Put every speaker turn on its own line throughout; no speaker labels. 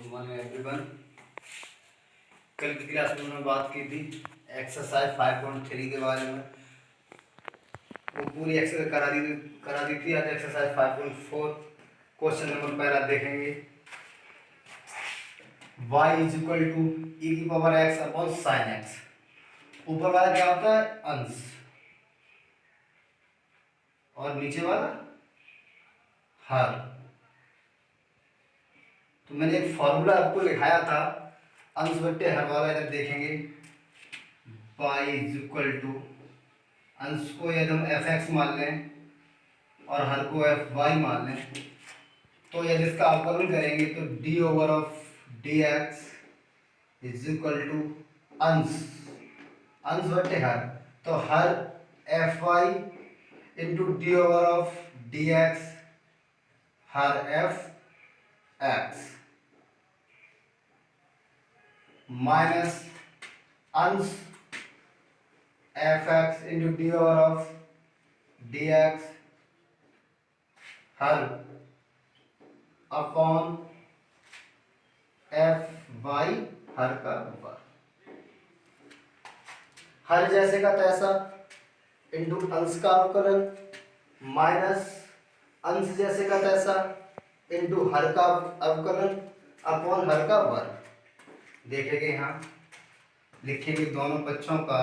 Good morning everyone. कल की class में हमने बात की थी एक्सरसाइज 5.3 के बारे में। वो पूरी एक्सरसाइज करा दी थी। आज एक्सरसाइज 5.4 क्वेश्चन नंबर पहला देखेंगे। y इज इक्वल टू ई की power x upon sign x। ऊपर वाला क्या होता है? अंश, और नीचे वाला हर। तो मैंने एक फॉर्मूला आपको लिखाया था अंश बट्टे हर वाला। इधर देखेंगे y इज इक्वल टू, अंश को यदि हम fx मान लें और हर को fy मान लें, तो यदि इसका अवकलन करेंगे तो d over of dx is equal to अंश बट्टे हर, तो हर fy into D over of dx हर fx माइनस अंश fx into D over of dx हर अपॉन fy हर का ऊपर। हर जैसे का तैसा इंटू अंश का अवकलन माइनस अंश जैसे का तैसा इंटू हर का अवकलन अपॉन हर का वर्ग। देखेंगे यहाँ लिखेंगे दोनों पक्षों का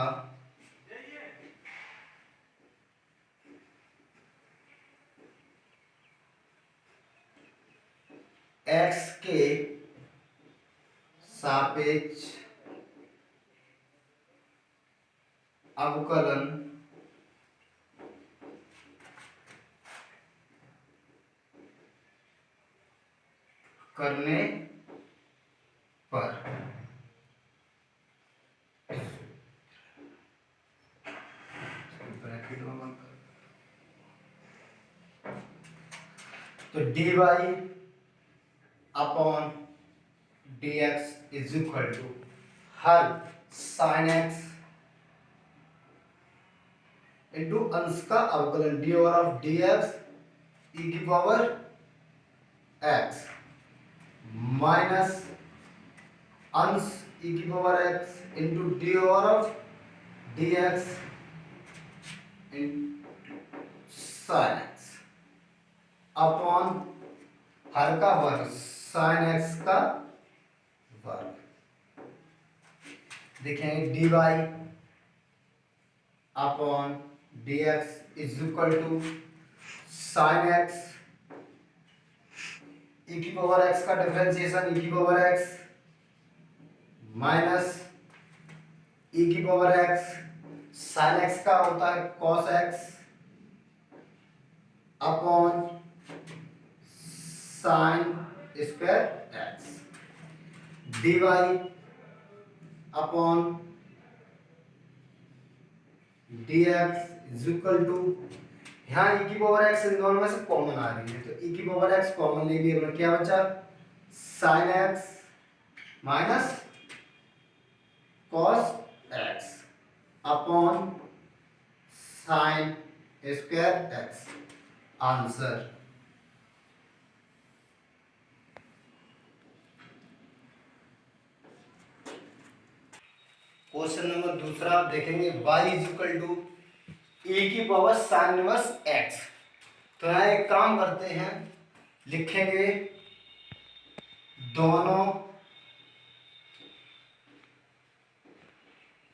x के सापेक्ष अवकलन करने पर तो dy upon dx is equal to हर साइन x इंटू अंश का अवकलन D over of dx e की पावर x माइनस अंश e की power x into D over of dx sine x upon हर का वर्ग साइन x का वर्ग। देखेंगे dy upon dx is equal to sine x e की पावर x का डिफरेंशिएशन e की पावर x माइनस e की पावर x साइन x का होता है cos x upon sine square x dy upon dx is equal to, यहाँ e की power x इन दोनों में से कॉमन आ रही है, तो e की पावर x कॉमन ले लिए, क्या बचा? sin x minus cos x upon sin square x। Answer question number दूसरा आप देखेंगे y इज इक्वल टू ए की पावर साइन इनवर्स x। तो यहाँ एक काम करते हैं, लिखेंगे दोनों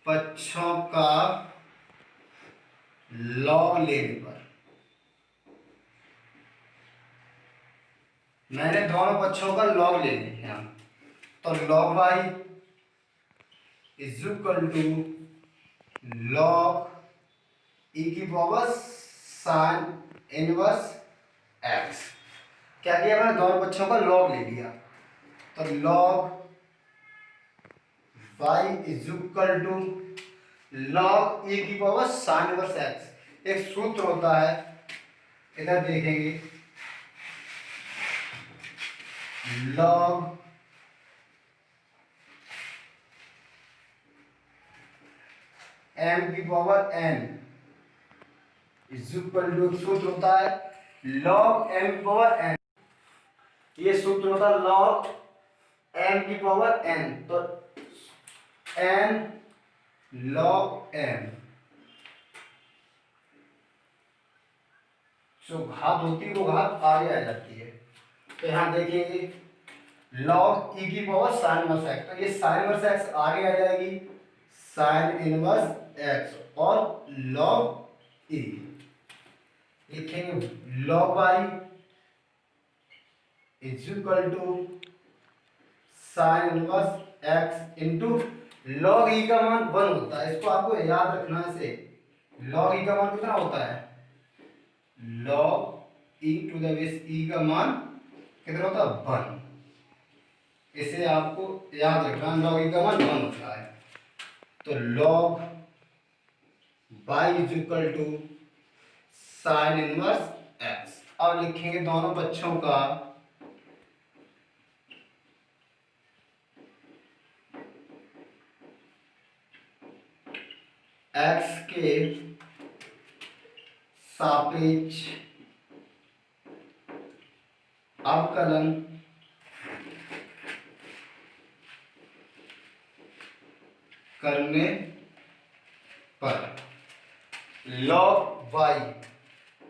पक्षों का लॉग लेने पर, मैंने दोनों पक्षों का लॉग ले लिया, तो log y is equal to log e की पावर साइन इनवर्स x। क्या किया मैंने? दोनों पक्षों का लॉग ले लिया, तो log y is equal to log e की पावर साइन इनवर्स x। एक सूत्र होता है, इधर देखेंगे लॉग m की पावर n इज इक्वल टू, सूत्र होता है लॉग m पावर n। ये सूत्र होता है लॉग m की पावर n, तो n log m, जो घात होती है वो घात आगे आ जाती है। तो यहाँ देखिए log e की पावर साइन इनवर्स x, तो ये साइन इनवर्स x आगे आ जाएगी, साइन इनवर्स x और log e लिखेंगे log y is equal to sine inverse x into log e का मान 1 होता है, इसको आपको याद रखना है। से log e का मान कितना होता है, log e to the base e का मान कितना होता है 1, इसे आपको याद रखना, log e का मान 1 होता है। तो log y is equal to sine inverse x। अब लिखेंगे दोनों पक्षों का x के सापेक्ष अवकलन करने पर log y,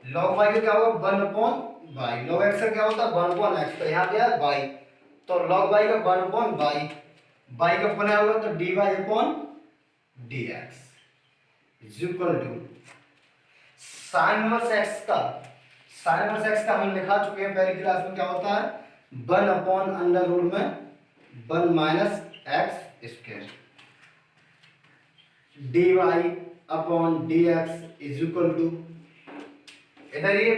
log y का क्या होगा 1/y, log x का क्या होता है 1/x, तो यहाँ क्या है y, तो log y का 1/y, y का बना होगा तो dy upon dx is equal to sine inverse x का, साइन इनवर्स x का हम लिखा चुके हैं पहली क्लास में, क्या होता है 1/√में 1 minus x square, dy upon dx is equal to, इधर ये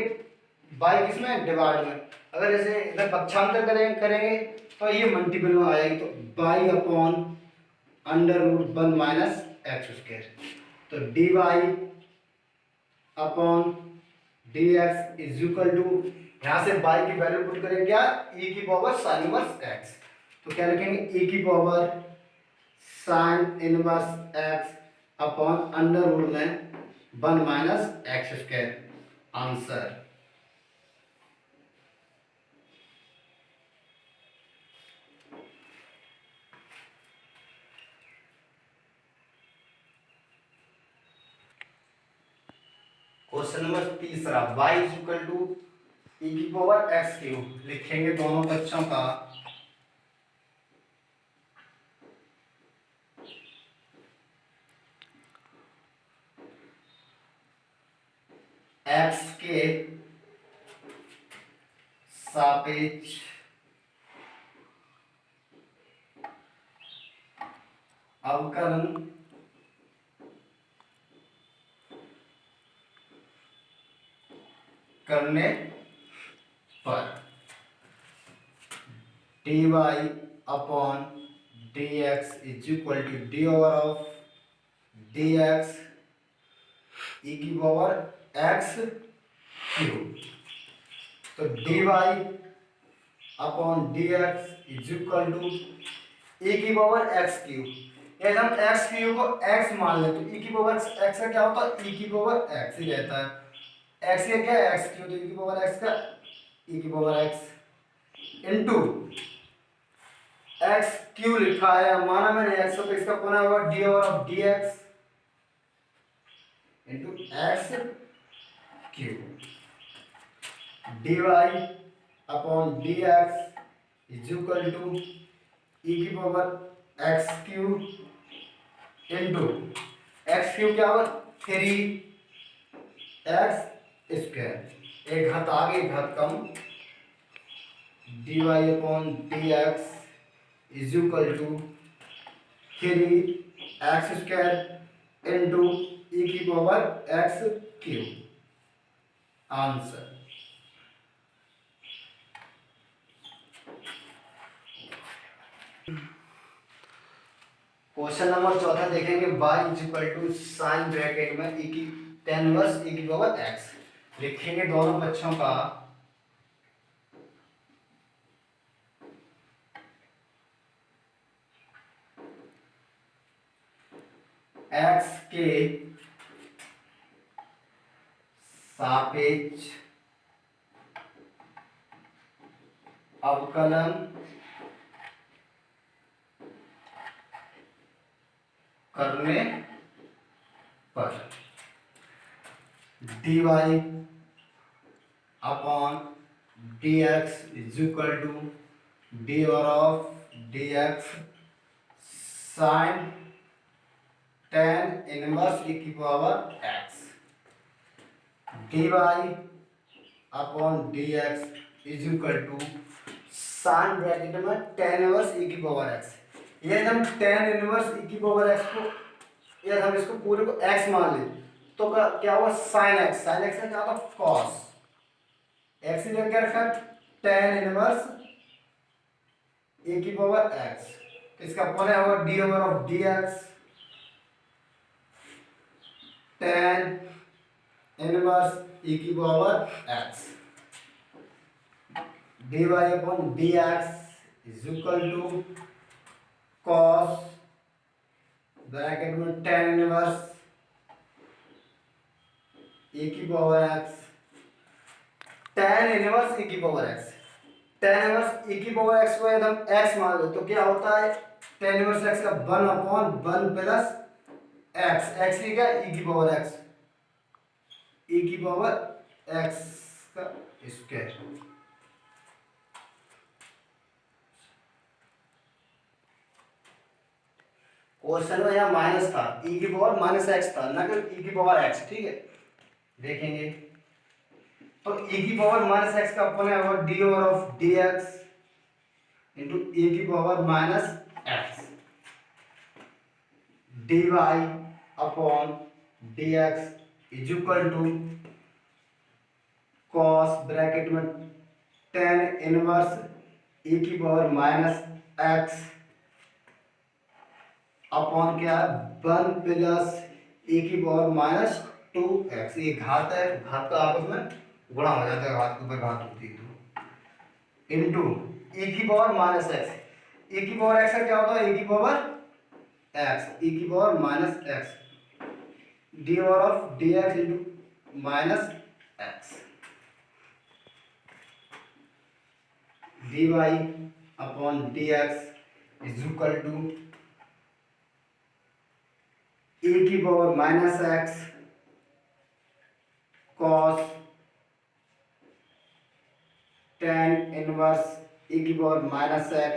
y किसमें डिवाइड में, अगर जैसे इधर पक्षांतर करेंगे तो ये मल्टीपल में आ जाएगी, तो y upon √1 minus x square, तो dy upon dx is equal to, यहाँ से y की वैल्यू पुट करेंगे क्या, e की पावर साइन इनवर्स x, तो क्या लिखेंगे e की power sine inverse x upon √1 में 1 minus x square, answer. Question number तीसरा, y is equal to e की पावर x क्यूब, लिखेंगे दोनों पक्षों का x के सापेक्ष अवकलन करने पर dy upon dx is equal to D over of dx e की पावर x क्यूब, तो dy upon dx is equal to e की पावर x क्यूब, यदि हम x क्यूब को x मान ले तो e की पावर x का क्या होता है, e की पावर x ही रहता है, x का क्या है x क्यूब, तो e की पावर x का e की power x into x cube लिखा है, माना मैंने x, तो इसका पुनः होगा d over of dx into x cube, dy upon dx is equal to e की power x cube into x cube क्या होगा 3x स्क्वायर, एक घात आगे एक घात कम, dy upon dx is equal to 3x square into e की power x cube, answer. Question number चौथा देखेंगे, y is equal to sine bracket में e की tan इनवर्स e की पावर x, लिखेंगे दोनों पक्षों का x के सापेक्ष अवकलन करने पर dy upon dx is equal to dy of dx sine tan inverse e की power x dy upon dx is equal to sine bracket में tan इनवर्स e की पावर x। ये हम tan इनवर्स e की power x को, ये हम इसको पूरे को x मान ले तो क्या हुआ sin x। sin x का क्या होता cos x ने क्या रखा tan इनवर्स e की पावर x। इसका पूरा होगा d over of dx tan inverse e की power x dy upon dx is equal to cos bracket में tan इनवर्स e की power x tan inverse e की power x। tan inverse e की power x को यदि हम x मान लो तो क्या होता है tan इनवर्स x का 1 अपॉन 1 प्लस x। x की क्या e की पावर x, e की पावर x का स्क्वायर। क्वेश्चन में यहाँ माइनस था, e की पावर माइनस x था ना कि e की पावर x। ठीक है, देखेंगे तो e की पावर माइनस x का अपन है और d over of dx into e की power minus x dy upon dx is equal to cos bracket में tan इनवर्स e की पावर माइनस x अपॉन क्या 1 प्लस e की पावर माइनस 2x। ये घात है, घात का आपस में गुणा हो जाता है, घात के ऊपर घात होती है तो इनटू e की पावर माइनस x। e की पावर x का क्या होता है e की पावर x, e की power minus x D over of dx into minus x dy upon dx is equal to e की power minus x cos tan inverse e की power minus x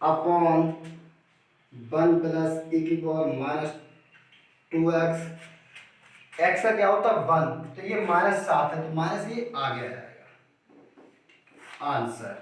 upon 1 plus e की power minus 2x। x का क्या होता है 1 तो ये minus 7 है तो माइनस ये आगे आ जाएगा आंसर।